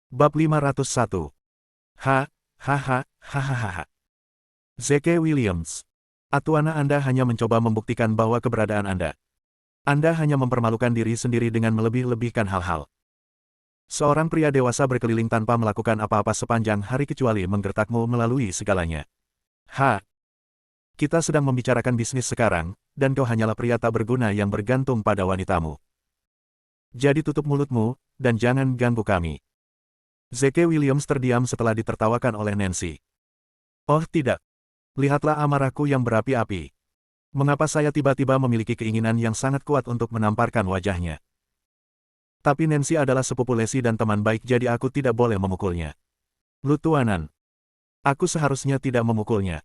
Bab 501. Hahaha. Zeke Williams. Atuana, Anda hanya mencoba membuktikan bahwa keberadaan Anda. Anda hanya mempermalukan diri sendiri dengan melebih-lebihkan hal-hal. Seorang pria dewasa berkeliling tanpa melakukan apa-apa sepanjang hari kecuali menggertakmu melalui segalanya. Kita sedang membicarakan bisnis sekarang, dan kau hanyalah pria tak berguna yang bergantung pada wanitamu. Jadi tutup mulutmu, dan jangan ganggu kami. Zeke Williams terdiam setelah ditertawakan oleh Nancy. Oh tidak. Lihatlah amarahku yang berapi-api. Mengapa saya tiba-tiba memiliki keinginan yang sangat kuat untuk menamparkan wajahnya? Tapi Nancy adalah sepupu Lacey dan teman baik, jadi aku tidak boleh memukulnya. Lutuanan. Aku seharusnya tidak memukulnya.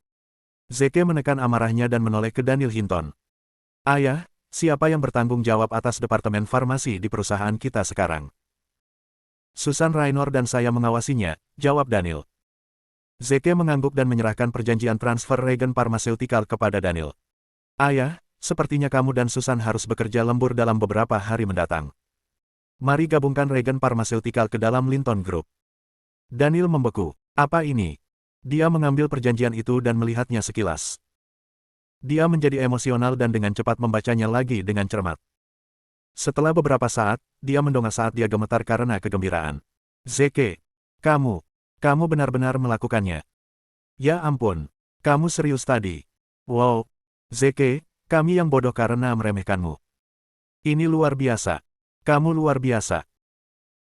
Zeke menekan amarahnya dan menoleh ke Daniel Hinton. Ayah, siapa yang bertanggung jawab atas departemen farmasi di perusahaan kita sekarang? Susan Raynor dan saya mengawasinya, jawab Daniel. Zeke mengangguk dan menyerahkan perjanjian transfer regen parmaseutikal kepada Daniel. Ayah, sepertinya kamu dan Susan harus bekerja lembur dalam beberapa hari mendatang. Mari gabungkan regen parmaseutikal ke dalam Linton Group. Daniel membeku. Apa ini? Dia mengambil perjanjian itu dan melihatnya sekilas. Dia menjadi emosional dan dengan cepat membacanya lagi dengan cermat. Setelah beberapa saat, dia mendongak saat dia gemetar karena kegembiraan. Zeke, kamu benar-benar melakukannya. Ya ampun, kamu serius tadi. Wow, Zeke, kami yang bodoh karena meremehkanmu. Ini luar biasa. Kamu luar biasa.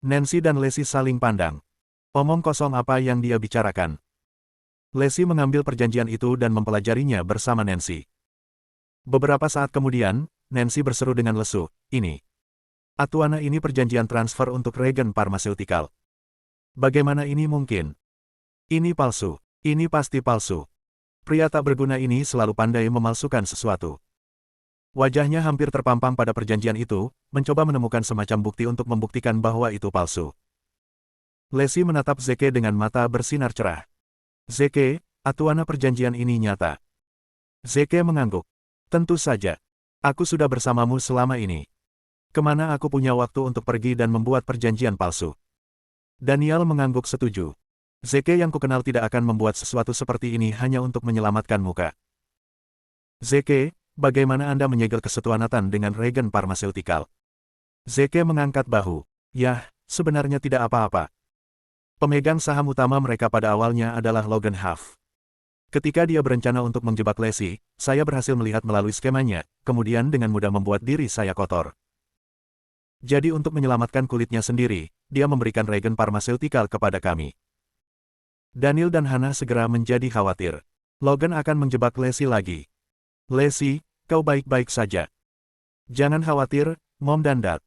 Nancy dan Lacey saling pandang. Omong kosong apa yang dia bicarakan. Lacey mengambil perjanjian itu dan mempelajarinya bersama Nancy. Beberapa saat kemudian, Nancy berseru dengan lesu, ini. Atuana, ini perjanjian transfer untuk regen parmaseutikal. Bagaimana ini mungkin? Ini palsu. Ini pasti palsu. Pria tak berguna ini selalu pandai memalsukan sesuatu. Wajahnya hampir terpampang pada perjanjian itu, mencoba menemukan semacam bukti untuk membuktikan bahwa itu palsu. Lacey menatap Zeke dengan mata bersinar cerah. Zeke, Atuana, perjanjian ini nyata. Zeke mengangguk. Tentu saja. Aku sudah bersamamu selama ini. Kemana aku punya waktu untuk pergi dan membuat perjanjian palsu? Daniel mengangguk setuju. Zeke yang kukenal tidak akan membuat sesuatu seperti ini hanya untuk menyelamatkan muka. Zeke, bagaimana Anda menyegel kesetuanatan dengan regen parmaseutikal? Zeke mengangkat bahu. Yah, sebenarnya tidak apa-apa. Pemegang saham utama mereka pada awalnya adalah Logan Huff. Ketika dia berencana untuk menjebak Lacey, saya berhasil melihat melalui skemanya, kemudian dengan mudah membuat diri saya kotor. Jadi untuk menyelamatkan kulitnya sendiri, dia memberikan regen parmaseutikal kepada kami. Daniel dan Hannah segera menjadi khawatir. Logan akan menjebak Lacey lagi. Lacey, kau baik-baik saja. Jangan khawatir, Mom dan Dad.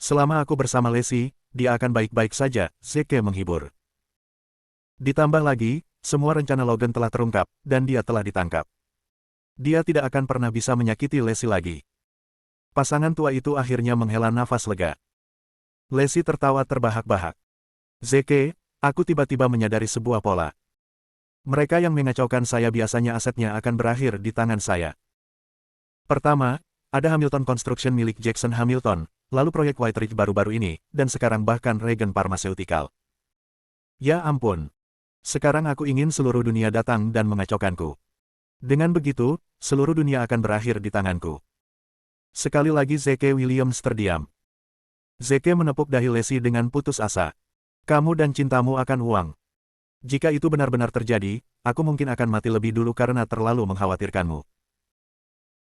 Selama aku bersama Lacey, dia akan baik-baik saja, Zeke menghibur. Ditambah lagi, semua rencana Logan telah terungkap, dan dia telah ditangkap. Dia tidak akan pernah bisa menyakiti Lacey lagi. Pasangan tua itu akhirnya menghela nafas lega. Lacey tertawa terbahak-bahak. Zeke, aku tiba-tiba menyadari sebuah pola. Mereka yang mengacaukan saya biasanya asetnya akan berakhir di tangan saya. Pertama, ada Hamilton Construction milik Jackson Hamilton, lalu proyek White Ridge baru-baru ini, dan sekarang bahkan regen parmaseutikal. Ya ampun. Sekarang aku ingin seluruh dunia datang dan mengacaukanku. Dengan begitu, seluruh dunia akan berakhir di tanganku. Sekali lagi Zeke Williams terdiam. Zeke menepuk dahi Lacey dengan putus asa. Kamu dan cintamu akan uang. Jika itu benar-benar terjadi, aku mungkin akan mati lebih dulu karena terlalu mengkhawatirkanmu.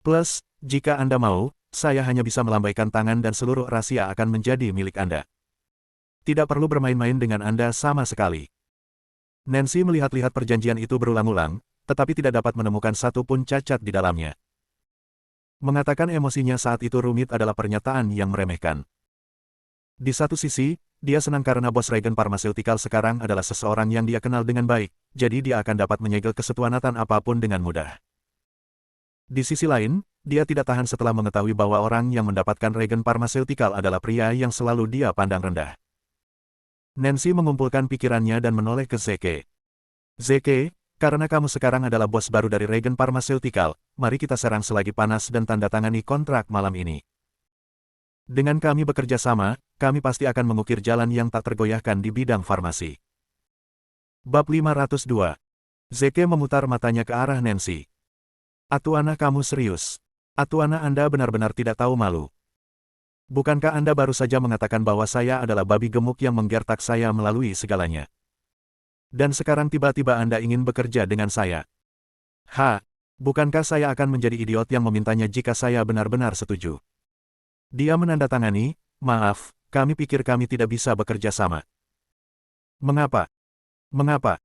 Plus, jika Anda mau, saya hanya bisa melambaikan tangan dan seluruh rahasia akan menjadi milik Anda. Tidak perlu bermain-main dengan Anda sama sekali. Nancy melihat-lihat perjanjian itu berulang-ulang, tetapi tidak dapat menemukan satu pun cacat di dalamnya. Mengatakan emosinya saat itu rumit adalah pernyataan yang meremehkan. Di satu sisi, dia senang karena bos regen parmaseutikal sekarang adalah seseorang yang dia kenal dengan baik, jadi dia akan dapat menyegel kesetuanatan apapun dengan mudah. Di sisi lain, dia tidak tahan setelah mengetahui bahwa orang yang mendapatkan regen parmaseutikal adalah pria yang selalu dia pandang rendah. Nancy mengumpulkan pikirannya dan menoleh ke Zeke. Zeke, karena kamu sekarang adalah bos baru dari regen parmaseutikal, mari kita serang selagi panas dan tanda tangani kontrak malam ini. Dengan kami bekerja sama, kami pasti akan mengukir jalan yang tak tergoyahkan di bidang farmasi. Bab 502. Zeke memutar matanya ke arah Nancy. Atuana, kamu serius? Atuana, Anda benar-benar tidak tahu malu. Bukankah Anda baru saja mengatakan bahwa saya adalah babi gemuk yang menggertak saya melalui segalanya? Dan sekarang tiba-tiba Anda ingin bekerja dengan saya. Bukankah saya akan menjadi idiot yang memintanya jika saya benar-benar setuju? Dia menandatangani, maaf, kami pikir kami tidak bisa bekerja sama. Mengapa? Mengapa?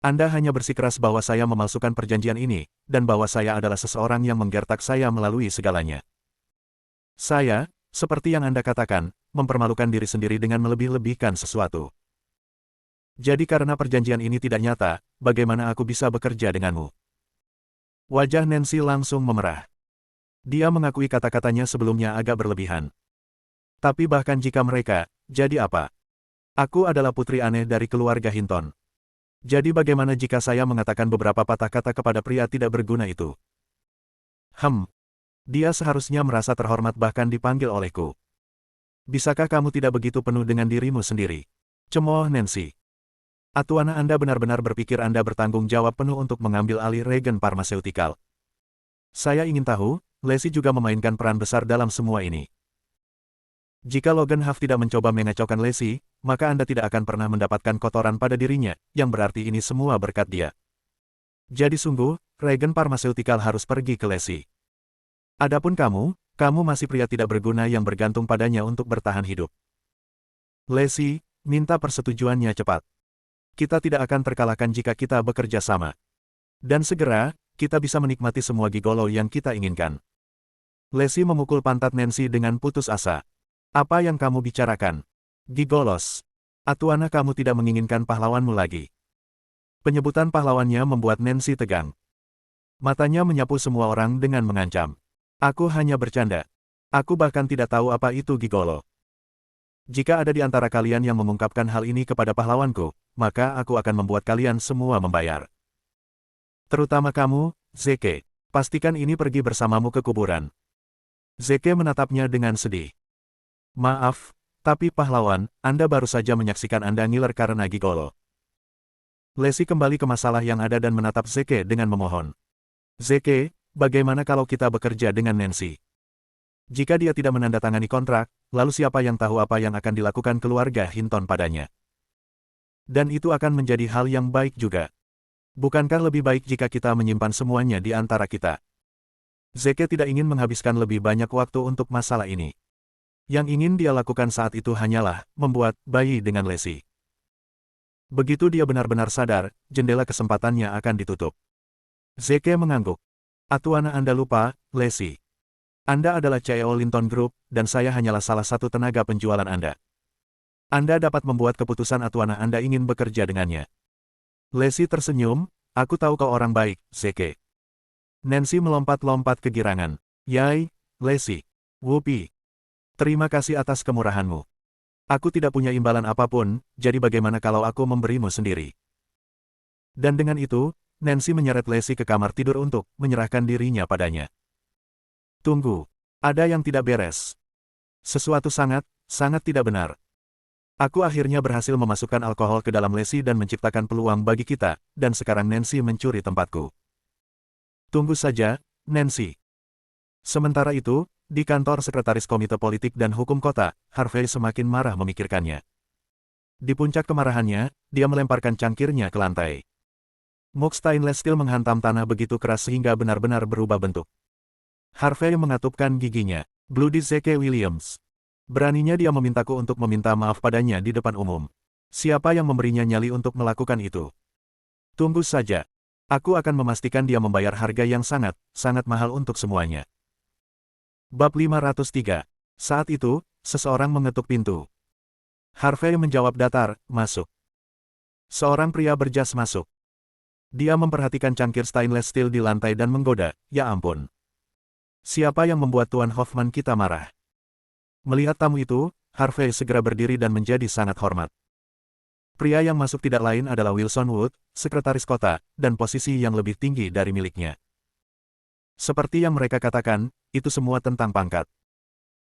Anda hanya bersikeras bahwa saya memalsukan perjanjian ini, dan bahwa saya adalah seseorang yang menggertak saya melalui segalanya. Saya, seperti yang Anda katakan, mempermalukan diri sendiri dengan melebih-lebihkan sesuatu. Jadi karena perjanjian ini tidak nyata, bagaimana aku bisa bekerja denganmu? Wajah Nancy langsung memerah. Dia mengakui kata-katanya sebelumnya agak berlebihan. Tapi bahkan jika mereka, jadi apa? Aku adalah putri aneh dari keluarga Hinton. Jadi bagaimana jika saya mengatakan beberapa patah kata kepada pria tidak berguna itu? Dia seharusnya merasa terhormat bahkan dipanggil olehku. Bisakah kamu tidak begitu penuh dengan dirimu sendiri? Cemooh Nancy. Atuana, Anda benar-benar berpikir Anda bertanggung jawab penuh untuk mengambil alih regen parmaseutikal. Saya ingin tahu, Lacey juga memainkan peran besar dalam semua ini. Jika Logan Huff tidak mencoba mengacaukan Lacey, maka Anda tidak akan pernah mendapatkan kotoran pada dirinya, yang berarti ini semua berkat dia. Jadi sungguh, regen parmaseutikal harus pergi ke Lacey. Adapun kamu masih pria tidak berguna yang bergantung padanya untuk bertahan hidup. Lacey, minta persetujuannya cepat. Kita tidak akan terkalahkan jika kita bekerja sama. Dan segera, kita bisa menikmati semua gigolo yang kita inginkan. Lacey memukul pantat Nancy dengan putus asa. Apa yang kamu bicarakan? Gigolos. Atuana, kamu tidak menginginkan pahlawanmu lagi. Penyebutan pahlawannya membuat Nancy tegang. Matanya menyapu semua orang dengan mengancam. Aku hanya bercanda. Aku bahkan tidak tahu apa itu gigolo. Jika ada di antara kalian yang mengungkapkan hal ini kepada pahlawanku, maka aku akan membuat kalian semua membayar. Terutama kamu, Zeke. Pastikan ini pergi bersamamu ke kuburan. Zeke menatapnya dengan sedih. Maaf, tapi pahlawan, Anda baru saja menyaksikan Anda ngiler karena gigolo. Lacey kembali ke masalah yang ada dan menatap Zeke dengan memohon. Zeke, bagaimana kalau kita bekerja dengan Nancy? Jika dia tidak menandatangani kontrak, lalu siapa yang tahu apa yang akan dilakukan keluarga Hinton padanya? Dan itu akan menjadi hal yang baik juga. Bukankah lebih baik jika kita menyimpan semuanya di antara kita? Zeke tidak ingin menghabiskan lebih banyak waktu untuk masalah ini. Yang ingin dia lakukan saat itu hanyalah membuat bayi dengan Lacey. Begitu dia benar-benar sadar, jendela kesempatannya akan ditutup. Zeke mengangguk. Atuana, Anda lupa, Lacey. Anda adalah CEO Linton Group, dan saya hanyalah salah satu tenaga penjualan Anda. Anda dapat membuat keputusan Atuana Anda ingin bekerja dengannya. Lacey tersenyum, aku tahu kau orang baik, Zeke. Nancy melompat-lompat kegirangan. Yai, Lacey. Whoopi. Terima kasih atas kemurahanmu. Aku tidak punya imbalan apapun, jadi bagaimana kalau aku memberimu sendiri? Dan dengan itu, Nancy menyeret Lacey ke kamar tidur untuk menyerahkan dirinya padanya. Tunggu, ada yang tidak beres. Sesuatu sangat tidak benar. Aku akhirnya berhasil memasukkan alkohol ke dalam Lacey dan menciptakan peluang bagi kita, dan sekarang Nancy mencuri tempatku. Tunggu saja, Nancy. Sementara itu, di kantor Sekretaris Komite Politik dan Hukum Kota, Harvey semakin marah memikirkannya. Di puncak kemarahannya, dia melemparkan cangkirnya ke lantai. Mug stainless steel menghantam tanah begitu keras sehingga benar-benar berubah bentuk. Harvey mengatupkan giginya. Bloody Zeke Williams. Beraninya dia memintaku untuk meminta maaf padanya di depan umum. Siapa yang memberinya nyali untuk melakukan itu? Tunggu saja. Aku akan memastikan dia membayar harga yang sangat mahal untuk semuanya. Bab 503. Saat itu, seseorang mengetuk pintu. Harvey menjawab datar, masuk. Seorang pria berjas masuk. Dia memperhatikan cangkir stainless steel di lantai dan menggoda, ya ampun. Siapa yang membuat Tuan Hoffman kita marah? Melihat tamu itu, Harvey segera berdiri dan menjadi sangat hormat. Pria yang masuk tidak lain adalah Wilson Wood, sekretaris kota, dan posisi yang lebih tinggi dari miliknya. Seperti yang mereka katakan, itu semua tentang pangkat.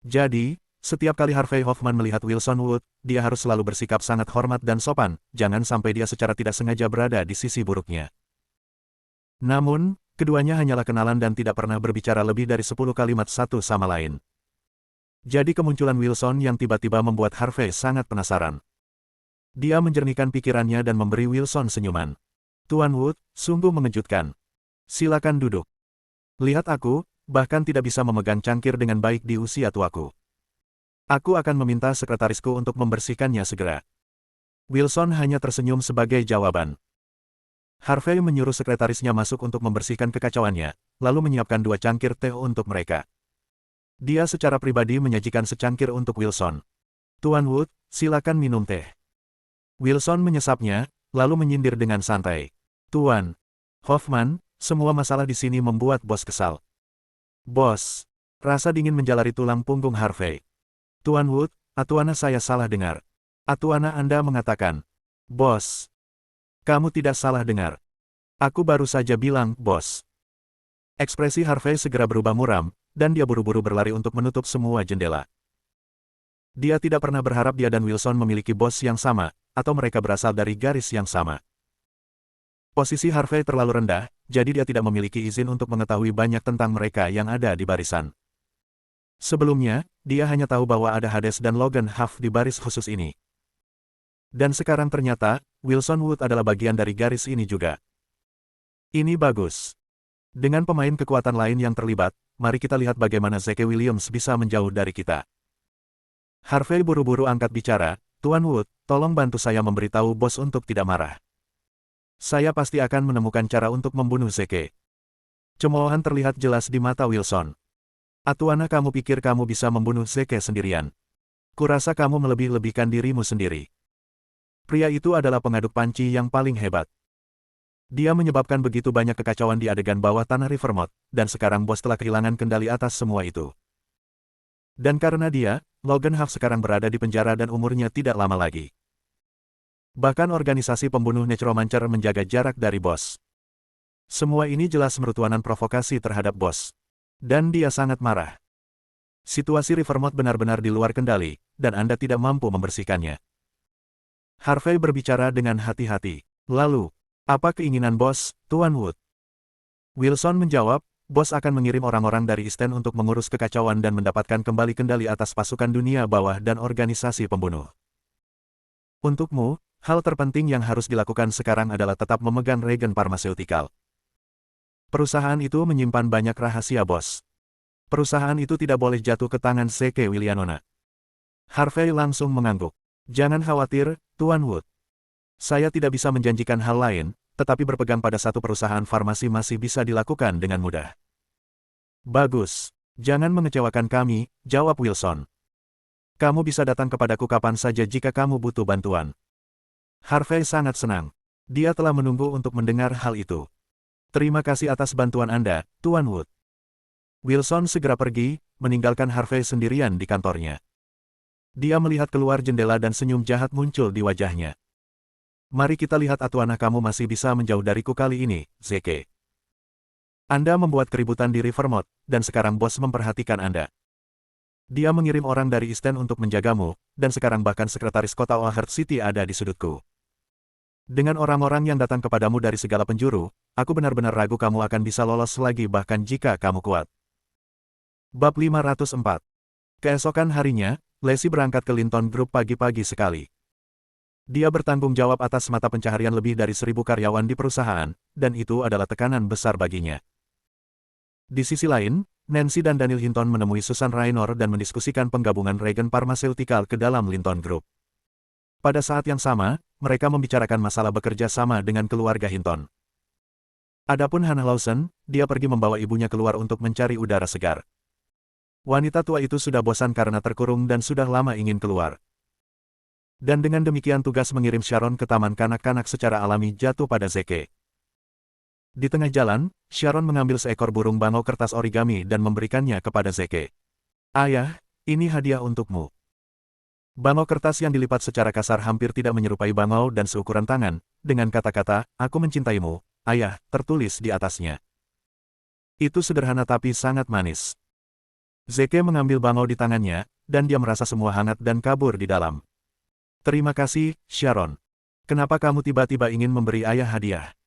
Jadi, Setiap kali Harvey Hoffman melihat Wilson Wood, dia harus selalu bersikap sangat hormat dan sopan, jangan sampai dia secara tidak sengaja berada di sisi buruknya. Namun, keduanya hanyalah kenalan dan tidak pernah berbicara lebih dari 10 kalimat satu sama lain. Jadi kemunculan Wilson yang tiba-tiba membuat Harvey sangat penasaran. Dia menjernihkan pikirannya dan memberi Wilson senyuman. Tuan Wood, sungguh mengejutkan. Silakan duduk. Lihat aku, bahkan tidak bisa memegang cangkir dengan baik di usia tuaku. Aku akan meminta sekretarisku untuk membersihkannya segera. Wilson hanya tersenyum sebagai jawaban. Harvey menyuruh sekretarisnya masuk untuk membersihkan kekacauannya, lalu menyiapkan 2 cangkir teh untuk mereka. Dia secara pribadi menyajikan secangkir untuk Wilson. Tuan Wood, silakan minum teh. Wilson menyesapnya, lalu menyindir dengan santai. Tuan Hoffman, semua masalah di sini membuat bos kesal. Bos, rasa dingin menjalari tulang punggung Harvey. Tuan Wood, atuana saya salah dengar. Atuana Anda mengatakan. Bos. Kamu tidak salah dengar. Aku baru saja bilang, bos. Ekspresi Harvey segera berubah muram, dan dia buru-buru berlari untuk menutup semua jendela. Dia tidak pernah berharap dia dan Wilson memiliki bos yang sama, atau mereka berasal dari garis yang sama. Posisi Harvey terlalu rendah, jadi dia tidak memiliki izin untuk mengetahui banyak tentang mereka yang ada di barisan. Sebelumnya, dia hanya tahu bahwa ada Hades dan Logan Huff di baris khusus ini. Dan sekarang ternyata, Wilson Wood adalah bagian dari garis ini juga. Ini bagus. Dengan pemain kekuatan lain yang terlibat, mari kita lihat bagaimana Zeke Williams bisa menjauh dari kita. Harvey buru-buru angkat bicara, Tuan Wood, tolong bantu saya memberitahu bos untuk tidak marah. Saya pasti akan menemukan cara untuk membunuh Zeke. Cemoohan terlihat jelas di mata Wilson. Atuana kamu pikir kamu bisa membunuh Zeke sendirian. Kurasa kamu melebih-lebihkan dirimu sendiri. Pria itu adalah pengaduk panci yang paling hebat. Dia menyebabkan begitu banyak kekacauan di adegan bawah tanah Rivermouth, dan sekarang bos telah kehilangan kendali atas semua itu. Dan karena dia, Logan Huff sekarang berada di penjara dan umurnya tidak lama lagi. Bahkan organisasi pembunuh Necromancer menjaga jarak dari bos. Semua ini jelas merutuanan provokasi terhadap bos. Dan dia sangat marah. Situasi Rivermouth benar-benar di luar kendali, dan Anda tidak mampu membersihkannya. Harvey berbicara dengan hati-hati. Lalu, apa keinginan bos, Tuan Wood? Wilson menjawab, bos akan mengirim orang-orang dari East End untuk mengurus kekacauan dan mendapatkan kembali kendali atas pasukan dunia bawah dan organisasi pembunuh. Untukmu, hal terpenting yang harus dilakukan sekarang adalah tetap memegang Regen Pharmaceutical. Perusahaan itu menyimpan banyak rahasia bos. Perusahaan itu tidak boleh jatuh ke tangan Zeke Williamson. Harvey langsung mengangguk. Jangan khawatir, Tuan Wood. Saya tidak bisa menjanjikan hal lain, tetapi berpegang pada satu perusahaan farmasi masih bisa dilakukan dengan mudah. Bagus. Jangan mengecewakan kami, jawab Wilson. Kamu bisa datang kepadaku kapan saja jika kamu butuh bantuan. Harvey sangat senang. Dia telah menunggu untuk mendengar hal itu. Terima kasih atas bantuan Anda, Tuan Wood. Wilson segera pergi, meninggalkan Harvey sendirian di kantornya. Dia melihat keluar jendela dan senyum jahat muncul di wajahnya. Mari kita lihat atuana kamu masih bisa menjauh dariku kali ini, Zeke. Anda membuat keributan di Rivermouth, dan sekarang bos memperhatikan Anda. Dia mengirim orang dari East End untuk menjagamu, dan sekarang bahkan sekretaris kota Oakhurst City ada di sudutku. Dengan orang-orang yang datang kepadamu dari segala penjuru, aku benar-benar ragu kamu akan bisa lolos lagi bahkan jika kamu kuat. Bab 504. Keesokan harinya, Lacey berangkat ke Linton Group pagi-pagi sekali. Dia bertanggung jawab atas mata pencaharian lebih dari 1.000 karyawan di perusahaan, dan itu adalah tekanan besar baginya. Di sisi lain, Nancy dan Daniel Hinton menemui Susan Raynor dan mendiskusikan penggabungan Regen Pharmaceutical ke dalam Linton Group. Pada saat yang sama, mereka membicarakan masalah bekerja sama dengan keluarga Hinton. Adapun Hannah Lawson, dia pergi membawa ibunya keluar untuk mencari udara segar. Wanita tua itu sudah bosan karena terkurung dan sudah lama ingin keluar. Dan dengan demikian tugas mengirim Sharon ke taman kanak-kanak secara alami jatuh pada Zeke. Di tengah jalan, Sharon mengambil seekor burung bangau kertas origami dan memberikannya kepada Zeke. Ayah, ini hadiah untukmu. Bangau kertas yang dilipat secara kasar hampir tidak menyerupai bangau dan seukuran tangan, dengan kata-kata, aku mencintaimu, ayah, tertulis di atasnya. Itu sederhana tapi sangat manis. Zeke mengambil bangau di tangannya, dan dia merasa semua hangat dan kabur di dalam. Terima kasih, Sharon. Kenapa kamu tiba-tiba ingin memberi ayah hadiah?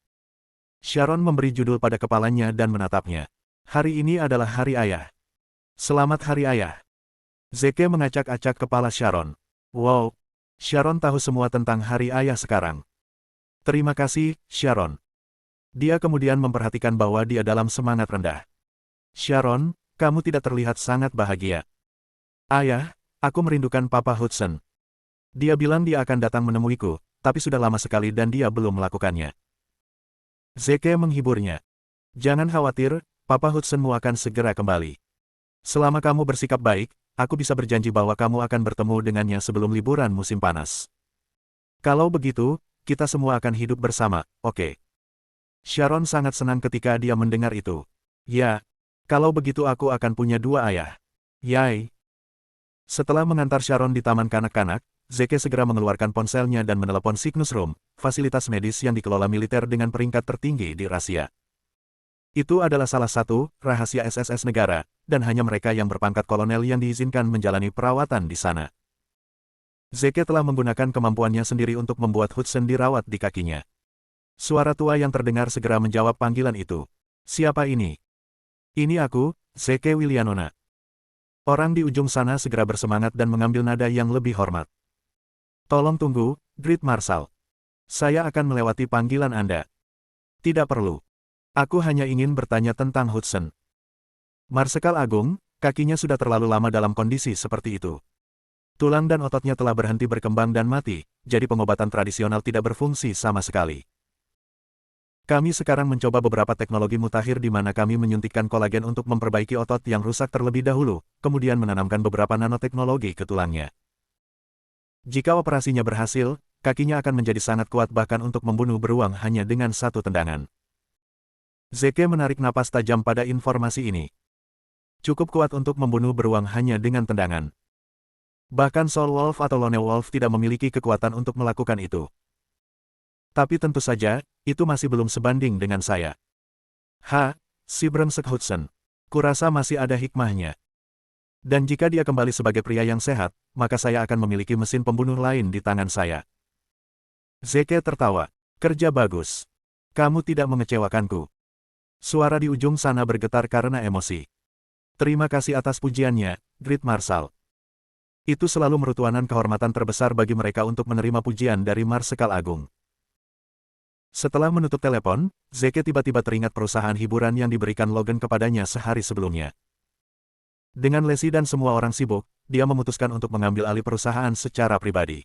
Sharon memberi judul pada kepalanya dan menatapnya. Hari ini adalah hari ayah. Selamat hari ayah. Zeke mengacak-acak kepala Sharon. Wow, Sharon tahu semua tentang hari ayah sekarang. Terima kasih, Sharon. Dia kemudian memperhatikan bahwa dia dalam semangat rendah. Sharon, kamu tidak terlihat sangat bahagia. Ayah, aku merindukan Papa Hudson. Dia bilang dia akan datang menemuiku, tapi sudah lama sekali dan dia belum melakukannya. Zeke menghiburnya. Jangan khawatir, Papa Hudsonmu akan segera kembali. Selama kamu bersikap baik, aku bisa berjanji bahwa kamu akan bertemu dengannya sebelum liburan musim panas. Kalau begitu, kita semua akan hidup bersama, oke? Sharon sangat senang ketika dia mendengar itu. Ya, kalau begitu aku akan punya dua ayah. Yay! Setelah mengantar Sharon di taman kanak-kanak, Zeke segera mengeluarkan ponselnya dan menelepon Cygnus Room, fasilitas medis yang dikelola militer dengan peringkat tertinggi di Rusia. Itu adalah salah satu rahasia SSS negara, dan hanya mereka yang berpangkat kolonel yang diizinkan menjalani perawatan di sana. Zeke telah menggunakan kemampuannya sendiri untuk membuat Hudson dirawat di kakinya. Suara tua yang terdengar segera menjawab panggilan itu. Siapa ini? Ini aku, Zeke Willianona. Orang di ujung sana segera bersemangat dan mengambil nada yang lebih hormat. Tolong tunggu, Great Marshal. Saya akan melewati panggilan Anda. Tidak perlu. Aku hanya ingin bertanya tentang Hudson. Marsekal Agung, kakinya sudah terlalu lama dalam kondisi seperti itu. Tulang dan ototnya telah berhenti berkembang dan mati, jadi pengobatan tradisional tidak berfungsi sama sekali. Kami sekarang mencoba beberapa teknologi mutakhir di mana kami menyuntikkan kolagen untuk memperbaiki otot yang rusak terlebih dahulu, kemudian menanamkan beberapa nanoteknologi ke tulangnya. Jika operasinya berhasil, kakinya akan menjadi sangat kuat bahkan untuk membunuh beruang hanya dengan satu tendangan. Zeke menarik napas tajam pada informasi ini. Cukup kuat untuk membunuh beruang hanya dengan tendangan. Bahkan Soul Wolf atau Lone Wolf tidak memiliki kekuatan untuk melakukan itu. Tapi tentu saja, itu masih belum sebanding dengan saya. Si brengsek Hudson. Kurasa masih ada hikmahnya. Dan jika dia kembali sebagai pria yang sehat, maka saya akan memiliki mesin pembunuh lain di tangan saya. Zeke tertawa. Kerja bagus. Kamu tidak mengecewakanku. Suara di ujung sana bergetar karena emosi. Terima kasih atas pujiannya, Great Marshal. Itu selalu merutuanan kehormatan terbesar bagi mereka untuk menerima pujian dari Marsekal Agung. Setelah menutup telepon, Zeke tiba-tiba teringat perusahaan hiburan yang diberikan Logan kepadanya sehari sebelumnya. Dengan Lacey dan semua orang sibuk, dia memutuskan untuk mengambil alih perusahaan secara pribadi.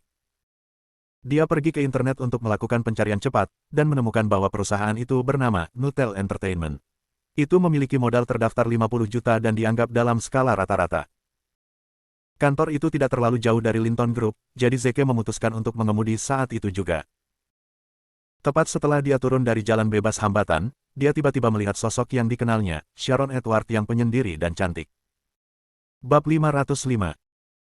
Dia pergi ke internet untuk melakukan pencarian cepat, dan menemukan bahwa perusahaan itu bernama Nutel Entertainment. Itu memiliki modal terdaftar 50 juta dan dianggap dalam skala rata-rata. Kantor itu tidak terlalu jauh dari Linton Group, jadi Zeke memutuskan untuk mengemudi saat itu juga. Tepat setelah dia turun dari jalan bebas hambatan, dia tiba-tiba melihat sosok yang dikenalnya, Sharon Edward yang penyendiri dan cantik. Bab 505.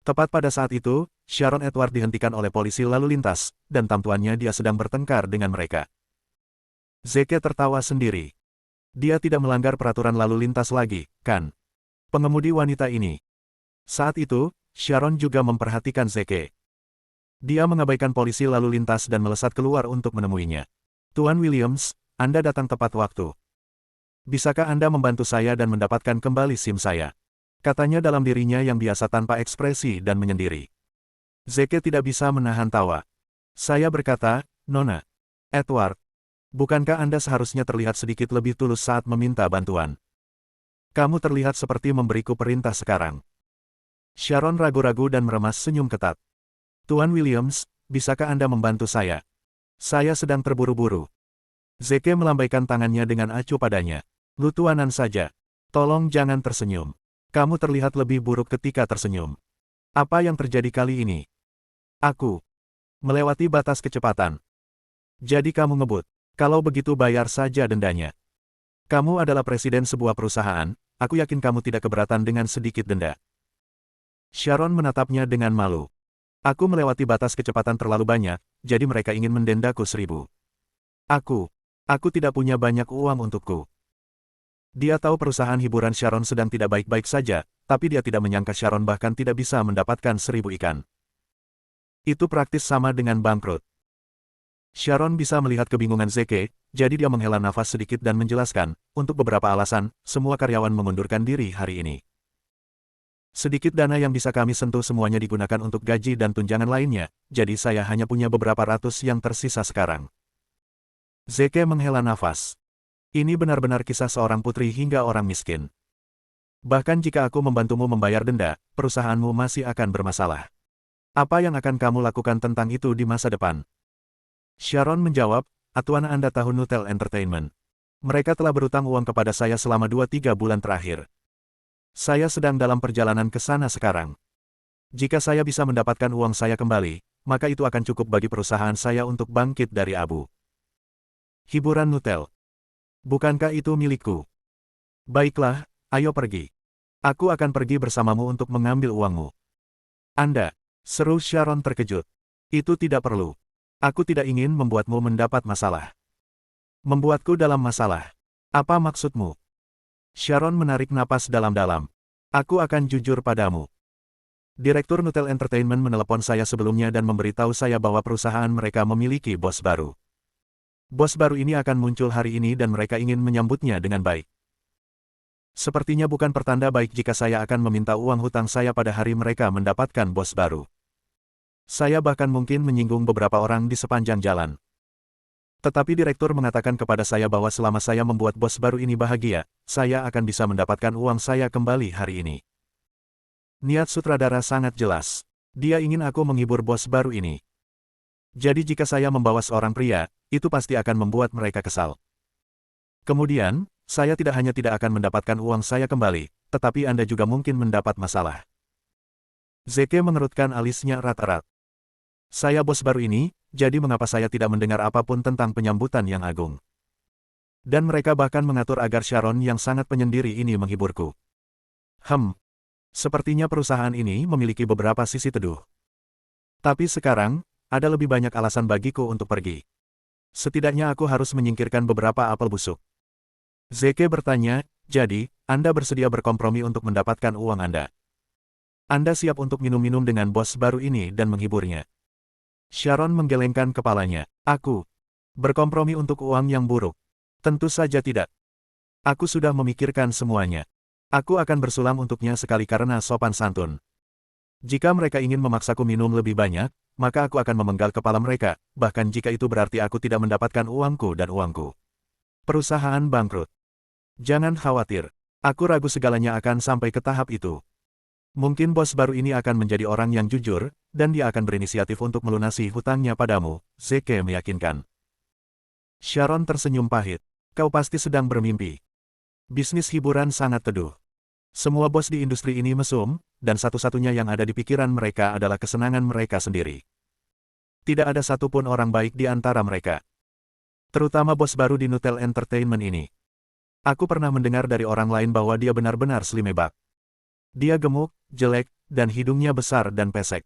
Tepat pada saat itu, Sharon Edward dihentikan oleh polisi lalu lintas, dan tamtuannya dia sedang bertengkar dengan mereka. Zeke tertawa sendiri. Dia tidak melanggar peraturan lalu lintas lagi, kan? Pengemudi wanita ini. Saat itu, Sharon juga memperhatikan Zeke. Dia mengabaikan polisi lalu lintas dan melesat keluar untuk menemuinya. Tuan Williams, Anda datang tepat waktu. Bisakah Anda membantu saya dan mendapatkan kembali SIM saya? Katanya dalam dirinya yang biasa tanpa ekspresi dan menyendiri. Zeke tidak bisa menahan tawa. Saya berkata, Nona. Edward. Bukankah Anda seharusnya terlihat sedikit lebih tulus saat meminta bantuan? Kamu terlihat seperti memberiku perintah sekarang. Sharon ragu-ragu dan meremas senyum ketat. Tuan Williams, bisakah Anda membantu saya? Saya sedang terburu-buru. Zeke melambaikan tangannya dengan acuh padanya. Lutuanan saja. Tolong jangan tersenyum. Kamu terlihat lebih buruk ketika tersenyum. Apa yang terjadi kali ini? Aku melewati batas kecepatan. Jadi kamu ngebut. Kalau begitu bayar saja dendanya. Kamu adalah presiden sebuah perusahaan, aku yakin kamu tidak keberatan dengan sedikit denda. Sharon menatapnya dengan malu. Aku melewati batas kecepatan terlalu banyak, jadi mereka ingin mendendaku 1000. Aku tidak punya banyak uang untukku. Dia tahu perusahaan hiburan Sharon sedang tidak baik-baik saja, tapi dia tidak menyangka Sharon bahkan tidak bisa mendapatkan 1000 ikan. Itu praktis sama dengan bangkrut. Sharon bisa melihat kebingungan Zeke, jadi dia menghela nafas sedikit dan menjelaskan, untuk beberapa alasan, semua karyawan mengundurkan diri hari ini. Sedikit dana yang bisa kami sentuh semuanya digunakan untuk gaji dan tunjangan lainnya, jadi saya hanya punya beberapa ratus yang tersisa sekarang. Zeke menghela nafas. Ini benar-benar kisah seorang putri hingga orang miskin. Bahkan jika aku membantumu membayar denda, perusahaanmu masih akan bermasalah. Apa yang akan kamu lakukan tentang itu di masa depan? Sharon menjawab, Atuan Anda tahu Nutel Entertainment. Mereka telah berutang uang kepada saya selama 2-3 bulan terakhir. Saya sedang dalam perjalanan ke sana sekarang. Jika saya bisa mendapatkan uang saya kembali, maka itu akan cukup bagi perusahaan saya untuk bangkit dari abu. Hiburan Nutel. Bukankah itu milikku? Baiklah, ayo pergi. Aku akan pergi bersamamu untuk mengambil uangmu. Anda, seru Sharon terkejut. Itu tidak perlu. Aku tidak ingin membuatmu mendapat masalah. Membuatku dalam masalah. Apa maksudmu? Sharon menarik napas dalam-dalam. Aku akan jujur padamu. Direktur Nutel Entertainment menelepon saya sebelumnya dan memberitahu saya bahwa perusahaan mereka memiliki bos baru. Bos baru ini akan muncul hari ini dan mereka ingin menyambutnya dengan baik. Sepertinya bukan pertanda baik jika saya akan meminta uang hutang saya pada hari mereka mendapatkan bos baru. Saya bahkan mungkin menyinggung beberapa orang di sepanjang jalan. Tetapi direktur mengatakan kepada saya bahwa selama saya membuat bos baru ini bahagia, saya akan bisa mendapatkan uang saya kembali hari ini. Niat sutradara sangat jelas. Dia ingin aku menghibur bos baru ini. Jadi jika saya membawa seorang pria, itu pasti akan membuat mereka kesal. Kemudian, saya tidak hanya tidak akan mendapatkan uang saya kembali, tetapi Anda juga mungkin mendapat masalah. Zeke mengerutkan alisnya erat-erat. Saya bos baru ini, jadi mengapa saya tidak mendengar apapun tentang penyambutan yang agung? Dan mereka bahkan mengatur agar Sharon yang sangat penyendiri ini menghiburku. Sepertinya perusahaan ini memiliki beberapa sisi teduh. Tapi sekarang, ada lebih banyak alasan bagiku untuk pergi. Setidaknya aku harus menyingkirkan beberapa apel busuk. Zeke bertanya, jadi, Anda bersedia berkompromi untuk mendapatkan uang Anda? Anda siap untuk minum-minum dengan bos baru ini dan menghiburnya? Sharon menggelengkan kepalanya. Aku berkompromi untuk uang yang buruk. Tentu saja tidak. Aku sudah memikirkan semuanya. Aku akan bersulam untuknya sekali karena sopan santun. Jika mereka ingin memaksaku minum lebih banyak, maka aku akan memenggal kepala mereka, bahkan jika itu berarti aku tidak mendapatkan uangku dan uangku. Perusahaan bangkrut. Jangan khawatir. Aku ragu segalanya akan sampai ke tahap itu. Mungkin bos baru ini akan menjadi orang yang jujur, dan dia akan berinisiatif untuk melunasi hutangnya padamu, Zeke meyakinkan. Sharon tersenyum pahit. Kau pasti sedang bermimpi. Bisnis hiburan sangat teduh. Semua bos di industri ini mesum, dan satu-satunya yang ada di pikiran mereka adalah kesenangan mereka sendiri. Tidak ada satupun orang baik di antara mereka. Terutama bos baru di Nutel Entertainment ini. Aku pernah mendengar dari orang lain bahwa dia benar-benar slimebak. Dia gemuk, jelek, dan hidungnya besar dan pesek.